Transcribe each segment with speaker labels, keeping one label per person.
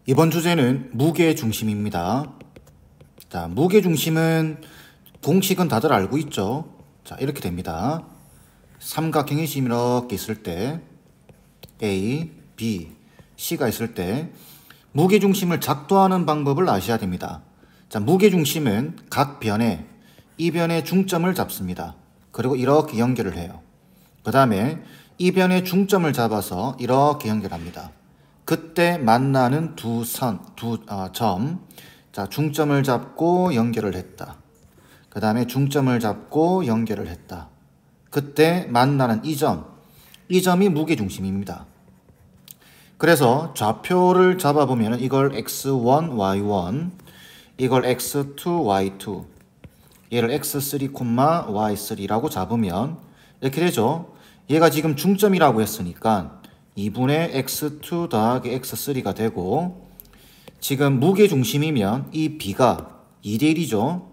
Speaker 1: 이번 주제는 무게중심입니다. 자, 무게중심은 공식은 다들 알고 있죠? 자, 이렇게 됩니다. 삼각형이 지금 이렇게 있을 때 A, B, C가 있을 때 무게중심을 작도하는 방법을 아셔야 됩니다. 자, 무게중심은 각 변에 이 변의 중점을 잡습니다. 그리고 이렇게 연결을 해요. 그 다음에 이 변의 중점을 잡아서 이렇게 연결합니다. 그때 만나는 두 점, 자, 중점을 잡고 연결을 했다. 그 다음에 중점을 잡고 연결을 했다. 그때 만나는 이 점이 무게중심입니다. 그래서 좌표를 잡아보면 이걸 x1, y1, 이걸 x2, y2, 얘를 x3, y3라고 잡으면 이렇게 되죠. 얘가 지금 중점이라고 했으니까 2분의 x2 더하기 x3가 되고, 지금 무게중심이면 이 b가 2대1이죠.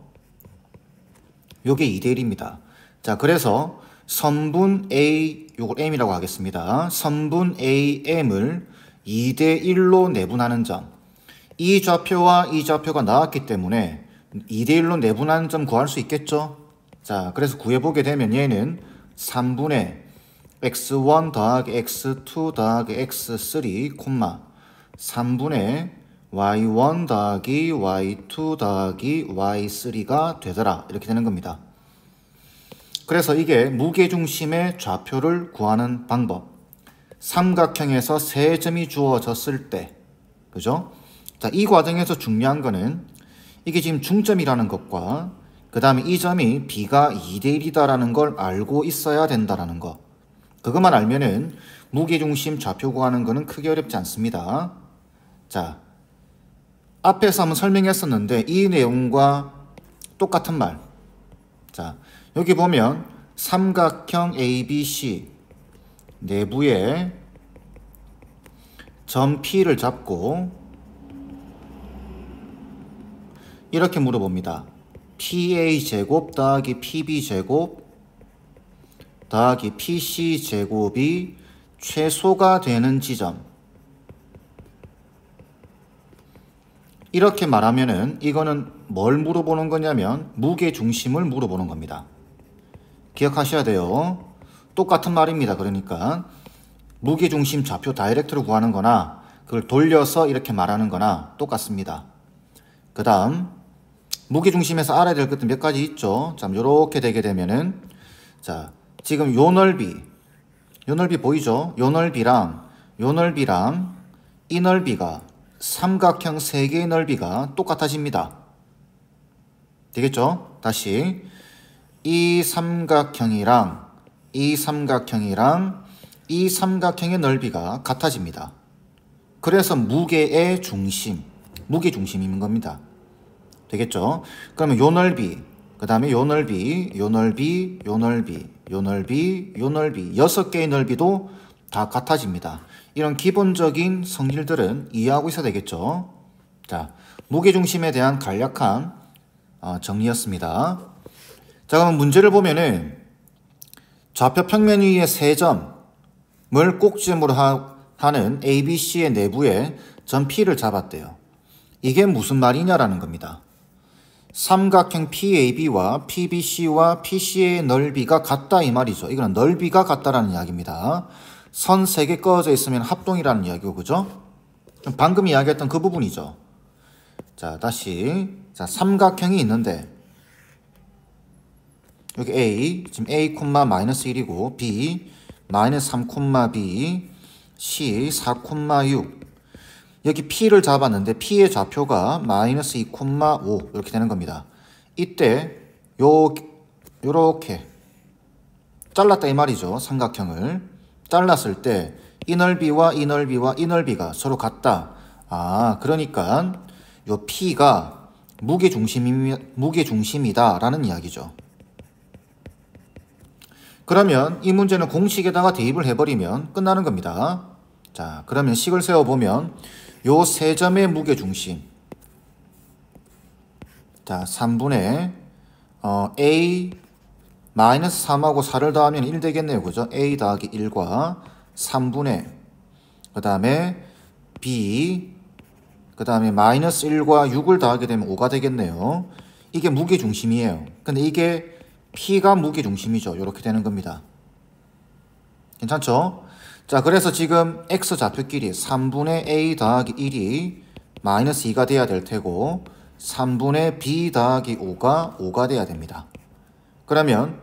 Speaker 1: 요게 2대1입니다. 자, 그래서 선분 A, 요걸 m이라고 하겠습니다. 선분 AM을 2대1로 내분하는 점. 이 좌표와 이 좌표가 나왔기 때문에 2대1로 내분하는 점 구할 수 있겠죠? 자, 그래서 구해보게 되면 얘는 3분의 x1 더하기 x2 더하기 x3, 3분의 y1 더하기 y2 더하기 y3가 되더라. 이렇게 되는 겁니다. 그래서 이게 무게중심의 좌표를 구하는 방법. 삼각형에서 세 점이 주어졌을 때, 그죠? 자, 이 과정에서 중요한 거는 이게 지금 중점이라는 것과 그 다음에 이 점이 b가 2대1이다라는 걸 알고 있어야 된다라는 거. 그것만 알면은 무게중심 좌표 구하는 거는 크게 어렵지 않습니다. 자, 앞에서 한번 설명했었는데 이 내용과 똑같은 말. 자, 여기 보면 삼각형 ABC 내부에 점 P를 잡고 이렇게 물어봅니다. PA제곱 더하기 PB제곱 더하기 PC제곱이 최소가 되는 지점. 이렇게 말하면은 이거는 뭘 물어보는 거냐면 무게중심을 물어보는 겁니다. 기억하셔야 돼요. 똑같은 말입니다. 그러니까 무게중심 좌표 다이렉트로 구하는 거나 그걸 돌려서 이렇게 말하는 거나 똑같습니다. 그 다음 무게중심에서 알아야 될 것도 몇 가지 있죠. 자, 요렇게 되게 되면은, 자, 지금 요 넓이 보이죠? 요 넓이랑 이 넓이가 삼각형 3개의 넓이가 똑같아집니다. 되겠죠? 다시 이 삼각형이랑 이 삼각형의 넓이가 같아집니다. 그래서 무게의 중심, 무게중심인 겁니다. 되겠죠? 그러면 요 넓이, 그 다음에 요 넓이, 6개의 넓이도 다 같아집니다. 이런 기본적인 성질들은 이해하고 있어야 되겠죠? 자, 무게중심에 대한 간략한 정리였습니다. 자, 그럼 문제를 보면은 좌표 평면 위의 세 점을 꼭지점으로 하는 ABC의 내부에 점 P를 잡았대요. 이게 무슨 말이냐라는 겁니다. 삼각형 PAB와 PBC와 PC의 넓이가 같다 이 말이죠. 이거는 넓이가 같다라는 이야기입니다. 선 3개 꺼져 있으면 합동이라는 이야기고, 그죠? 방금 이야기했던 그 부분이죠. 자, 다시. 자, 삼각형이 있는데 여기 A, 지금 A, -1이고 B, -3, C, 4, 6. 여기 P를 잡았는데 P의 좌표가 -2, 5 이렇게 되는 겁니다. 이때 요렇게 잘랐다 이 말이죠. 삼각형을 잘랐을 때 이 넓이와 이 넓이가 서로 같다. 아, 그러니까 요 P가 무게중심이다 라는 이야기죠. 그러면 이 문제는 공식에다가 대입을 해버리면 끝나는 겁니다. 자, 그러면 식을 세워보면 요 세 점의 무게중심, 자, 3분의 A -3하고 4를 더하면 1 되겠네요. 그죠? A 더하기 1과 3분의 그 다음에 B 그 다음에 마이너스 1과 6을 더하게 되면 5가 되겠네요. 이게 무게중심이에요. 근데 이게 P가 무게중심이죠. 이렇게 되는 겁니다. 괜찮죠? 자, 그래서 지금 X 좌표끼리 3분의 A 더하기 1이 마이너스 2가 돼야 될 테고 3분의 B 더하기 5가 돼야 됩니다. 그러면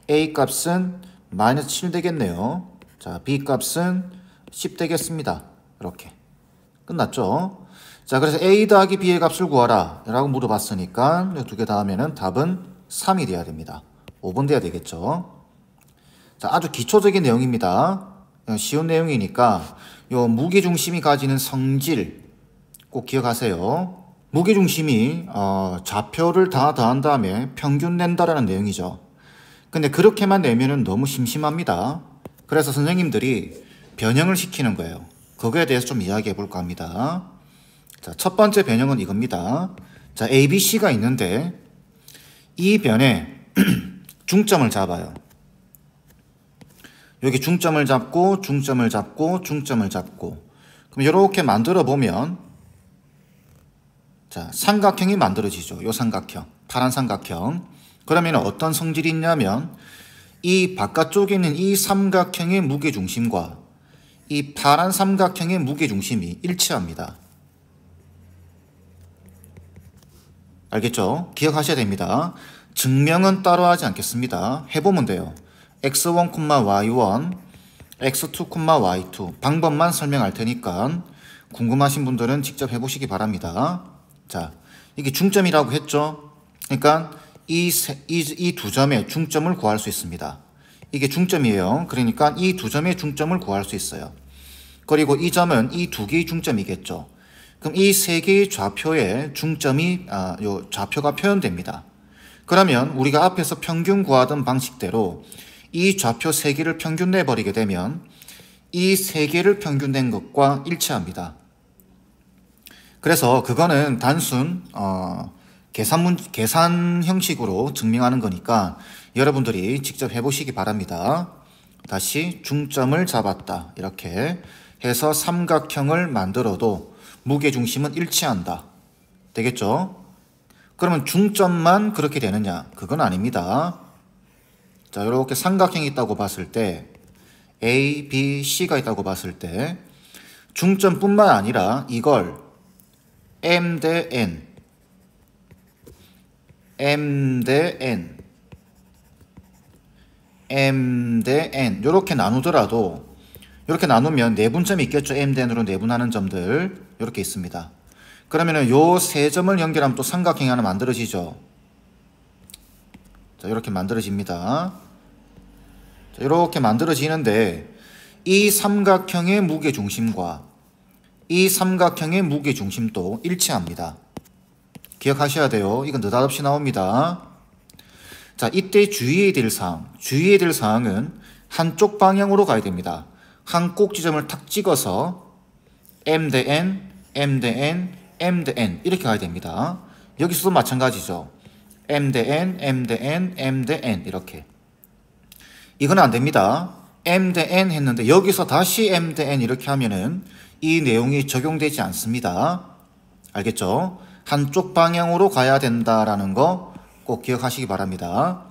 Speaker 1: A 값은 마이너스 7 되겠네요. 자, B 값은 10 되겠습니다. 이렇게. 끝났죠? 자, 그래서 A 더하기 B의 값을 구하라 라고 물어봤으니까 이 두 개 다 하면은 답은 3이 돼야 됩니다. 5번 돼야 되겠죠? 자, 아주 기초적인 내용입니다. 쉬운 내용이니까 요 무게중심이 가지는 성질 꼭 기억하세요. 무게중심이 좌표를 다 더한 다음에 평균 낸다라는 내용이죠. 근데 그렇게만 내면은 너무 심심합니다. 그래서 선생님들이 변형을 시키는 거예요. 그거에 대해서 좀 이야기해 볼까 합니다. 자, 첫 번째 변형은 이겁니다. 자, ABC가 있는데 이 변에 중점을 잡아요. 여기 중점을 잡고 중점을 잡고 중점을 잡고 그럼 이렇게 만들어 보면 자, 삼각형이 만들어지죠. 요 삼각형, 파란 삼각형. 그러면 어떤 성질이 있냐면 이 바깥쪽에 있는 이 삼각형의 무게중심과 이 파란 삼각형의 무게중심이 일치합니다. 알겠죠? 기억하셔야 됩니다. 증명은 따로 하지 않겠습니다. 해보면 돼요. x1, y1, x2, y2 방법만 설명할 테니까 궁금하신 분들은 직접 해보시기 바랍니다. 자, 이게 중점이라고 했죠? 그러니까 이 두 점의 중점을 구할 수 있습니다. 이게 중점이에요. 그러니까 이 두 점의 중점을 구할 수 있어요. 그리고 이 점은 이 두 개의 중점이겠죠. 그럼 이 세 개의 좌표의 중점이 요 좌표가 표현됩니다. 그러면 우리가 앞에서 평균 구하던 방식대로 이 좌표 세 개를 평균 내버리게 되면 이 세 개를 평균 낸 것과 일치합니다. 그래서 그거는 단순 계산 형식으로 증명하는 거니까 여러분들이 직접 해보시기 바랍니다. 다시 중점을 잡았다 이렇게 해서 삼각형을 만들어도 무게중심은 일치한다. 되겠죠? 그러면 중점만 그렇게 되느냐? 그건 아닙니다. 자, 이렇게 삼각형이 있다고 봤을 때 A, B, C가 있다고 봤을 때 중점뿐만 아니라 이걸 M 대 N, M 대 N, M 대 N 이렇게 나누더라도 이렇게 나누면 내분점이 있겠죠. M 대 N으로 내분하는 점들 이렇게 있습니다. 그러면은 요 세 점을 연결하면 또 삼각형이 하나 만들어지죠. 자, 이렇게 만들어집니다. 자, 이렇게 만들어지는데 이 삼각형의 무게중심과 이 삼각형의 무게중심도 일치합니다. 기억하셔야 돼요. 이건 느닷없이 나옵니다. 자, 이때 주의해야 될 사항은 한쪽 방향으로 가야 됩니다. 한 꼭 지점을 탁 찍어서 M 대 N, M 대 N, M 대 N 이렇게 가야 됩니다. 여기서도 마찬가지죠. M 대 N, M 대 N, M 대 N 이렇게. 이건 안 됩니다. M 대 N 했는데 여기서 다시 M 대 N 이렇게 하면은 이 내용이 적용되지 않습니다. 알겠죠? 한쪽 방향으로 가야 된다라는 거 꼭 기억하시기 바랍니다.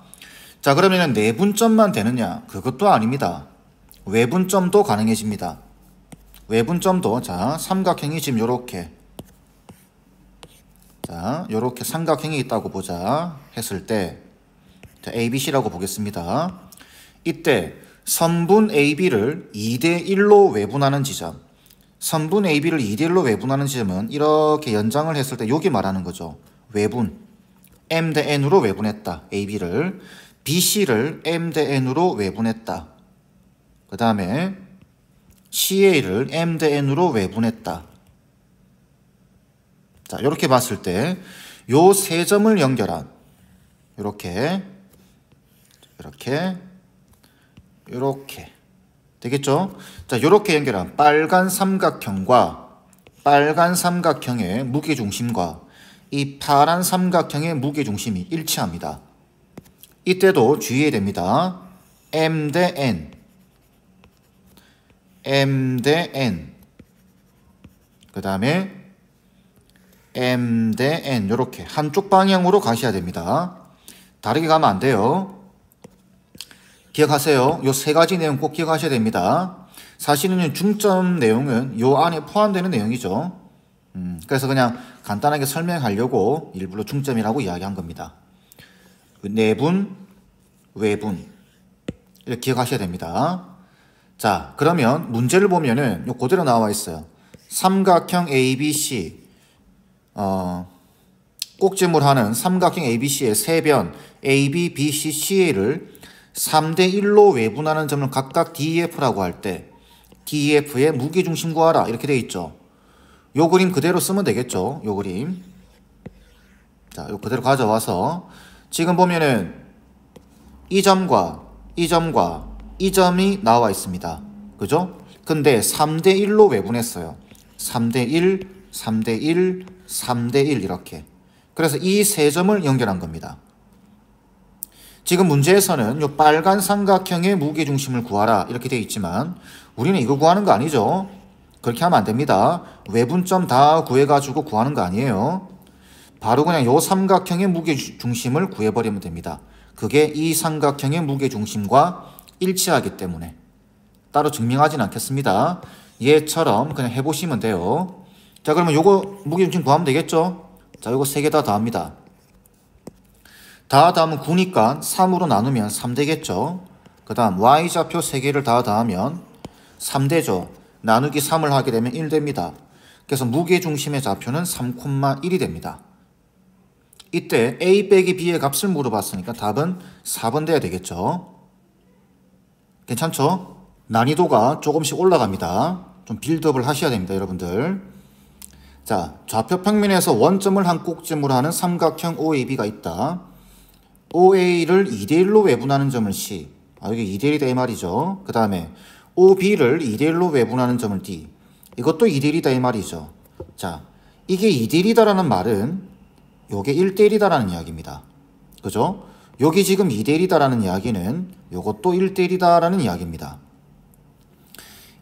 Speaker 1: 자, 그러면은 내분점만 되느냐? 그것도 아닙니다. 외분점도 가능해집니다. 외분점도 자, 삼각형이 지금 요렇게 자, 요렇게 삼각형이 있다고 보자 했을 때 자, ABC라고 보겠습니다. 이때 선분 AB를 2대 1로 외분하는 지점 선분 AB를 2대 1로 외분하는 지점은 이렇게 연장을 했을 때 여기 말하는 거죠. 외분 M 대 N으로 외분했다. AB를 BC를 M 대 N으로 외분했다. 그 다음에 CA를 M 대 N으로 외분했다. 자, 이렇게 봤을 때 요 세 점을 연결한 이렇게 되겠죠? 자, 이렇게 연결한 빨간 삼각형과 빨간 삼각형의 무게중심과 이 파란 삼각형의 무게중심이 일치합니다. 이때도 주의해야 됩니다. M 대 N, M 대 N, 그 다음에 M 대 N 이렇게 한쪽 방향으로 가셔야 됩니다. 다르게 가면 안 돼요. 기억하세요. 요 세 가지 내용 꼭 기억하셔야 됩니다. 사실은 중점 내용은 요 안에 포함되는 내용이죠. 그래서 그냥 간단하게 설명하려고 일부러 중점이라고 이야기한 겁니다. 내분, 외분 이렇게 기억하셔야 됩니다. 자, 그러면 문제를 보면은 요 그대로 나와 있어요. 삼각형 ABC 꼭지물하는 삼각형 ABC의 세변 AB, BC, CA를 3대 1로 외분하는 점을 각각 DEF라고 할 때 DEF의 무게중심 구하라 이렇게 되어 있죠. 요 그림 그대로 쓰면 되겠죠. 요 그림. 자, 요 그대로 가져와서 지금 보면은 이 점과 이 점과 이 점이 나와 있습니다. 그죠? 근데 3대 1로 외분했어요. 3대 1, 3대 1, 3대 1 이렇게. 그래서 이 세 점을 연결한 겁니다. 지금 문제에서는 요 빨간 삼각형의 무게중심을 구하라 이렇게 되어 있지만 우리는 이거 구하는 거 아니죠. 그렇게 하면 안 됩니다. 외분점 다 구해가지고 구하는 거 아니에요. 바로 그냥 요 삼각형의 무게중심을 구해버리면 됩니다. 그게 이 삼각형의 무게중심과 일치하기 때문에 따로 증명하진 않겠습니다. 얘처럼 그냥 해보시면 돼요. 자, 그러면 요거 무게중심 구하면 되겠죠? 자, 요거 세 개 다 더합니다. 다 더하면 9니까 3으로 나누면 3 되겠죠? 그 다음 y좌표 3개를 다 더하면 3 되죠? 나누기 3을 하게 되면 1 됩니다. 그래서 무게중심의 좌표는 3,1이 됩니다. 이때 a 빼기 b의 값을 물어봤으니까 답은 4번 돼야 되겠죠? 괜찮죠? 난이도가 조금씩 올라갑니다. 좀 빌드업을 하셔야 됩니다, 여러분들. 자, 좌표 평면에서 원점을 한 꼭지물로 하는 삼각형 OAB가 있다. OA를 2대1로 외분하는 점을 C. 여기 2대1이다 이 말이죠. 그 다음에 OB를 2대1로 외분하는 점을 D. 이것도 2대1이다 이 말이죠. 자, 이게 2대1이다라는 말은 요게 1대1이다라는 이야기입니다. 그죠? 여기 지금 2대1이다라는 이야기는 요것도 1대1이다라는 이야기입니다.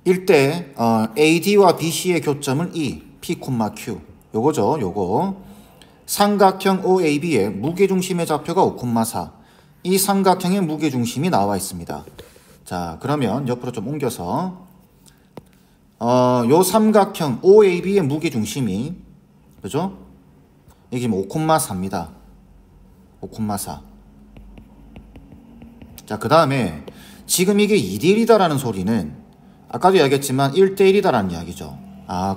Speaker 1: 일대 AD와 BC의 교점은 E, P, Q. 요거죠, 요거. 삼각형 OAB의 무게중심의 좌표가 5,4. 이 삼각형의 무게중심이 나와 있습니다. 자, 그러면 옆으로 좀 옮겨서 요 삼각형 OAB의 무게중심이 그죠? 이게 5,4입니다. 5,4. 자, 그 다음에 지금 이게 2대1이다라는 소리는 아까도 이야기했지만 1대1이다라는 이야기죠.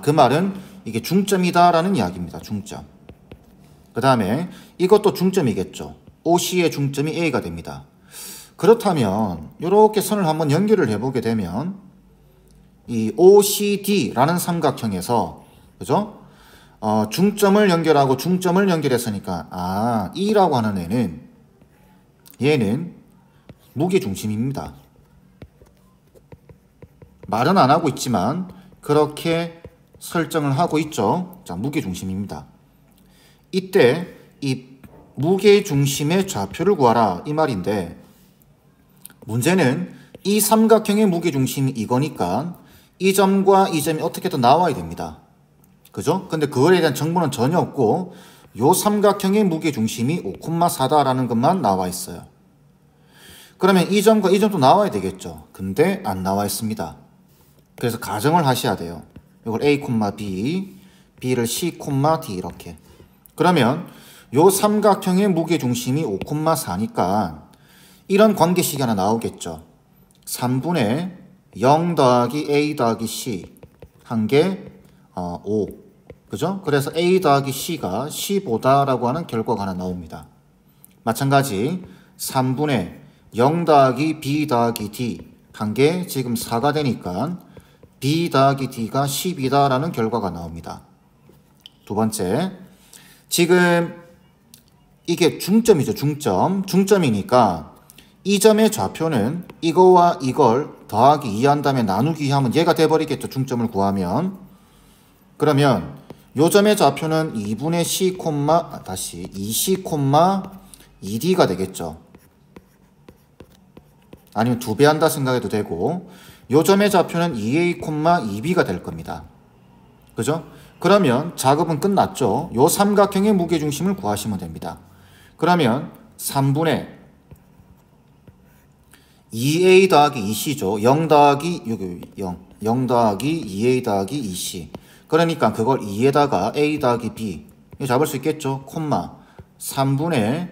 Speaker 1: 그 말은 이게 중점이다라는 이야기입니다. 중점. 그 다음에 이것도 중점이겠죠. OC의 중점이 A가 됩니다. 그렇다면 이렇게 선을 한번 연결을 해보게 되면 이 OCD라는 삼각형에서 그죠? 중점을 연결하고 중점을 연결했으니까 E라고 하는 애는 얘는 무게중심입니다. 말은 안 하고 있지만 그렇게 설정을 하고 있죠. 자, 무게중심입니다. 이때 이 무게중심의 좌표를 구하라 이 말인데 문제는 이 삼각형의 무게중심이 이거니까 이 점과 이 점이 어떻게든 나와야 됩니다. 그죠? 근데 그거에 대한 정보는 전혀 없고 요 삼각형의 무게중심이 5,4다라는 것만 나와 있어요. 그러면 이 점과 이 점도 나와야 되겠죠. 근데 안 나와 있습니다. 그래서 가정을 하셔야 돼요. 이걸 A, B, B를 C, D 이렇게. 그러면 요 삼각형의 무게중심이 5,4니까 이런 관계식이 하나 나오겠죠. 3분의 0 더하기 A 더하기 C 한 게 5. 그죠? 그래서 A 더하기 C가 15다라고 하는 결과가 하나 나옵니다. 마찬가지 3분의 0 더하기 B 더하기 D 한 게 지금 4가 되니까 B 더하기 D가 10이다라는 결과가 나옵니다. 두 번째, 지금 이게 중점이죠. 중점이니까 이 점의 좌표는 이거와 이걸 더하기 2 한 다음에 나누기 하면 얘가 돼버리겠죠. 중점을 구하면. 그러면 요 점의 좌표는 2분의 C, 2C, 2D가 되겠죠. 아니면 2배 한다 생각해도 되고 요 점의 좌표는 2A, 2B가 될 겁니다. 그죠? 그러면 작업은 끝났죠. 요 삼각형의 무게중심을 구하시면 됩니다. 그러면 3분의 2a 더하기 2c죠. 0 더하기 0 더하기 2a 더하기 2c. 그러니까 그걸 2에다가 a 더하기 b 이거 잡을 수 있겠죠. 콤마 3분의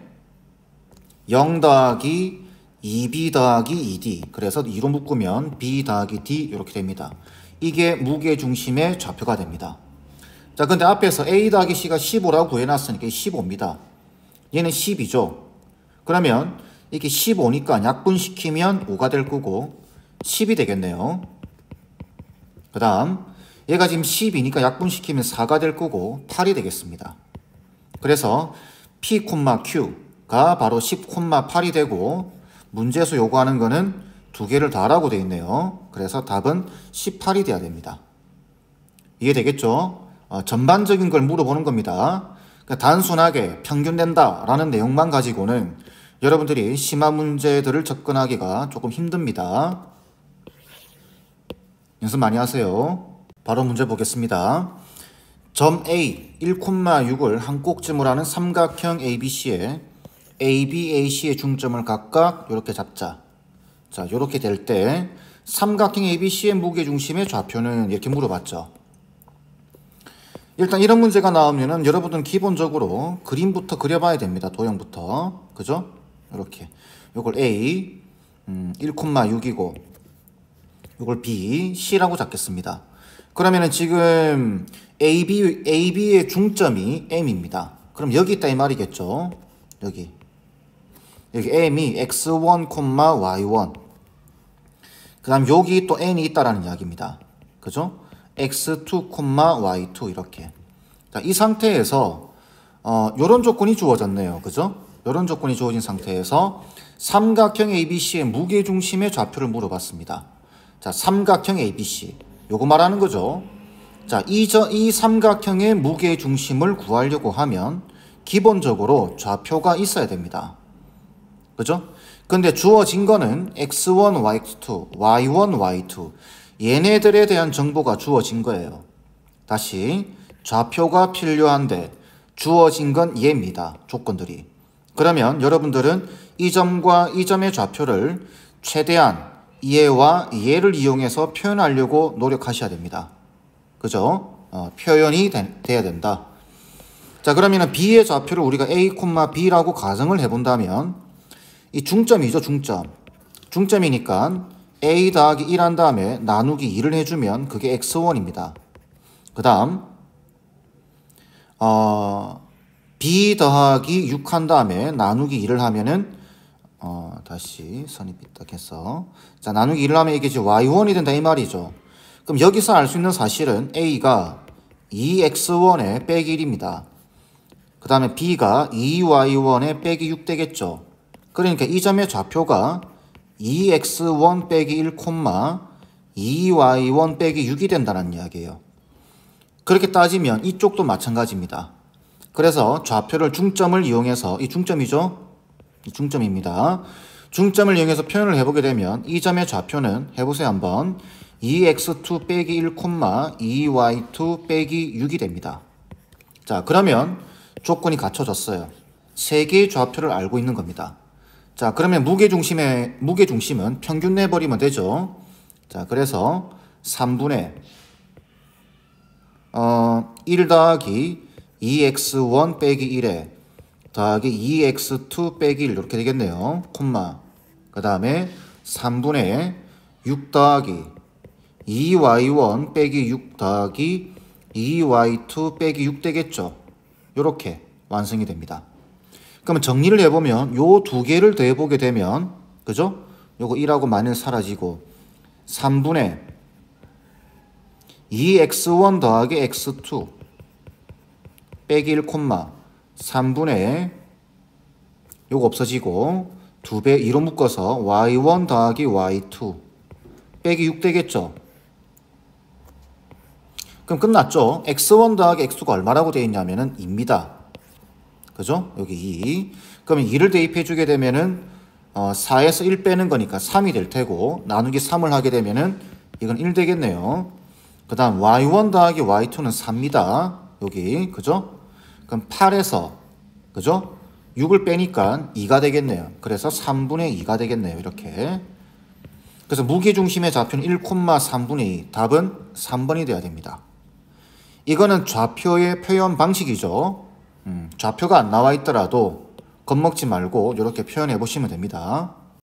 Speaker 1: 0 더하기 2b 더하기 2d. 그래서 2로 묶으면 b 더하기 d 이렇게 됩니다. 이게 무게중심의 좌표가 됩니다. 자, 근데 앞에서 a 더하기 c가 15라고 구해놨으니까 15입니다. 얘는 10이죠. 그러면 이게 15니까 약분시키면 5가 될 거고 10이 되겠네요. 그 다음 얘가 지금 10이니까 약분시키면 4가 될 거고 8이 되겠습니다. 그래서 p, q가 바로 10,8이 되고 문제에서 요구하는 거는 두 개를 더하라고 되어 있네요. 그래서 답은 18이 돼야 됩니다. 이해되겠죠? 전반적인 걸 물어보는 겁니다. 그러니까 단순하게 평균 낸다 라는 내용만 가지고는 여러분들이 심화 문제들을 접근하기가 조금 힘듭니다. 연습 많이 하세요. 바로 문제 보겠습니다. 점 A 1,6을 한 꼭지물 하는 삼각형 ABC에 AB, AC의 중점을 각각 이렇게 잡자. 자, 이렇게 될 때 삼각형 ABC의 무게중심의 좌표는 이렇게 물어봤죠. 일단 이런 문제가 나오면은 여러분들은 기본적으로 그림부터 그려봐야 됩니다. 도형부터. 그죠? 이렇게. 요걸 A 1,6이고 요걸 B, C라고 잡겠습니다. 그러면은 지금 AB의 중점이 M입니다. 그럼 여기 있다 이 말이겠죠? 여기 M이 X1, Y1. 그 다음 여기 또 N이 있다라는 이야기입니다. 그죠? X2, Y2 이렇게. 자, 이 상태에서 요런 조건이 주어졌네요. 그죠? 요런 조건이 주어진 상태에서 삼각형 ABC의 무게중심의 좌표를 물어봤습니다. 자, 삼각형 ABC. 요거 말하는 거죠. 자, 이 삼각형의 무게중심을 구하려고 하면 기본적으로 좌표가 있어야 됩니다. 그죠? 근데 주어진 거는 X1, Y2, Y1, Y2 얘네들에 대한 정보가 주어진 거예요. 다시 좌표가 필요한데 주어진 건 얘입니다. 조건들이. 그러면 여러분들은 이 점과 이 점의 좌표를 최대한 얘와 얘를 이용해서 표현하려고 노력하셔야 됩니다. 그죠? 표현이 돼야 된다. 자, 그러면 B의 좌표를 우리가 A, B라고 가정을 해본다면 이 중점이죠, 중점. 중점이니까 A 더하기 1 한 다음에 나누기 2를 해주면 그게 X1입니다. 그 다음 B 더하기 6 한 다음에 나누기 2를 하면은 다시 선이 삐딱해서 자, 나누기 1을 하면 이게 이제 Y1이 된다 이 말이죠. 그럼 여기서 알 수 있는 사실은 A가 2X1에 빼기 1입니다. 그 다음에 B가 2Y1에 빼기 6 되겠죠. 그러니까 이 점의 좌표가 2x1 빼기 1, 2y1 빼기 6이 된다는 이야기예요. 그렇게 따지면 이쪽도 마찬가지입니다. 그래서 좌표를 중점을 이용해서 이 중점이죠? 이 중점입니다. 중점을 이용해서 표현을 해보게 되면 이 점의 좌표는 해보세요 한번 2x2 빼기 1, 2y2 빼기 6이 됩니다. 자, 그러면 조건이 갖춰졌어요. 세 개의 좌표를 알고 있는 겁니다. 자, 그러면 무게중심은 평균 내버리면 되죠. 자, 그래서 3분의 1 더하기 2x1 빼기 1에 더하기 2x2 빼기 1 이렇게 되겠네요. 콤마. 그 다음에 3분의 6 더하기 2y1 빼기 6 더하기 2y2 빼기 6 되겠죠. 요렇게 완성이 됩니다. 그러면 정리를 해보면 요 두 개를 더해보게 되면 그죠? 요거 1하고 마이너스 사라지고 3분의 2x1 더하기 x2 빼기 1, 3분의 요거 없어지고 2배 2로 묶어서 y1 더하기 y2 빼기 6 되겠죠? 그럼 끝났죠? x1 더하기 x2가 얼마라고 되어 있냐면은 2입니다. 그죠? 여기 2. 그러면 2를 대입해 주게 되면은 4에서 1 빼는 거니까 3이 될 테고 나누기 3을 하게 되면은 이건 1 되겠네요. 그 다음 y1 더하기 y2는 4입니다. 여기 그죠? 그럼 8에서 그죠? 6을 빼니까 2가 되겠네요. 그래서 3분의 2가 되겠네요. 이렇게. 그래서 무게중심의 좌표는 1,3분의 2. 답은 3번이 돼야 됩니다. 이거는 좌표의 표현 방식이죠. 좌표가 안 나와 있더라도 겁먹지 말고 이렇게 표현해 보시면 됩니다.